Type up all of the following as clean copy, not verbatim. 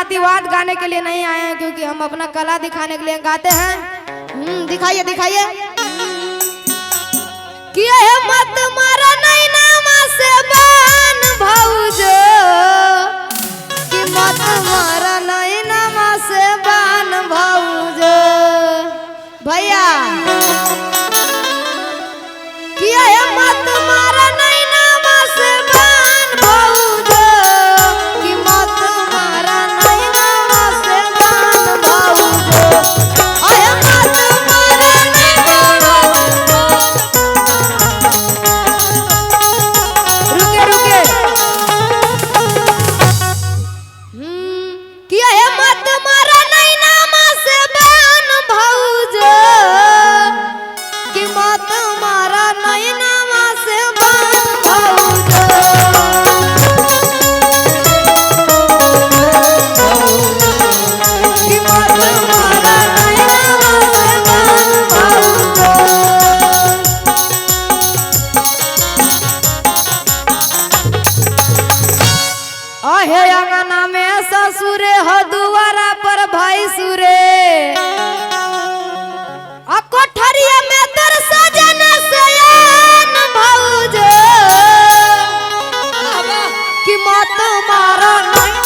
जातिवाद गाने के लिए नहीं आए हैं, क्योंकि हम अपना कला दिखाने के लिए गाते हैं। दिखाइए दिखाइए। कि मत मारा नहीं नामा से बान भौजो, कि मत मारा नहीं नामा से बान भौजो भैया। कि मत मारा नहीं नामा से बान भौजो, कि मत मारा नहीं नामा से बान भौजो। मत मारा नहीं नामा से रुके कि मत मारा नहीं नामा से बान भौजो, कि मत मारा नहीं नामा से बान भौजो। कि मत मारा नहीं नामा से बान भौजो। आहे अंगना में ससुरे हो दुआरा पर भाई सुरे, आ कोठरिया में तर सजन सयान भौजो। कि मत मारा नहीं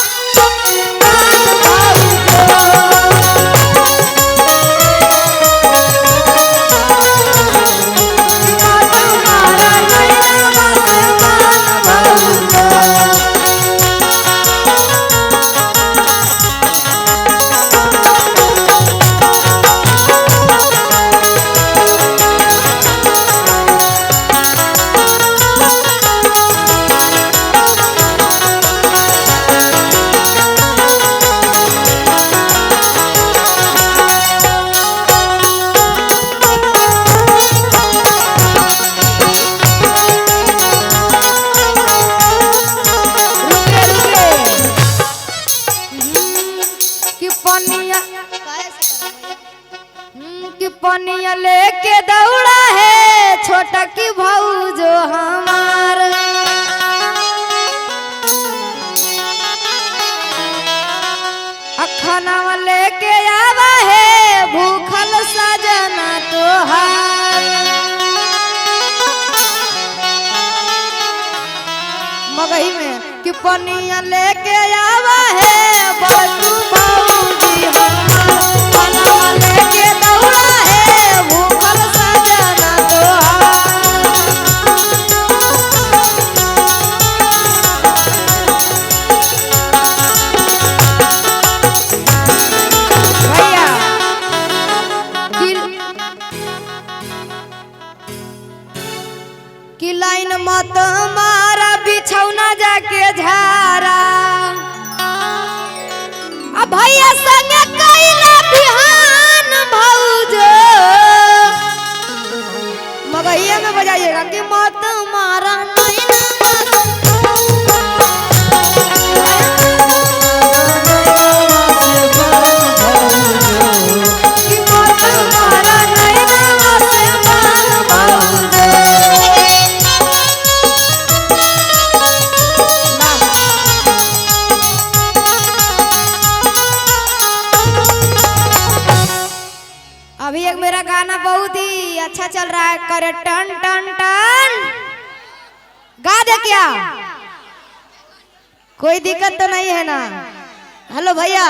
कि पनिया लेके दौड़ा है छोटा की भौजो हमार। खाना लेके आवा है भूखल सजना तोहार। मगही में कि पनिया लेके आवा है बड़कू भौजी हमार। खाना लेके दौड़ा है भूखल सजना तोहार। भैया कि लाइन मत मारा बिछौना जाके झारा। अब भैया संग कैला बिहान भौजो। मगहिया में बजाइएगा कि मत मारा नहीं अभी एक मेरा गाना बहुत ही अच्छा चल रहा है, करे टन टन टन। गा दे क्या? कोई दिक्कत तो नहीं है ना? हेलो भैया।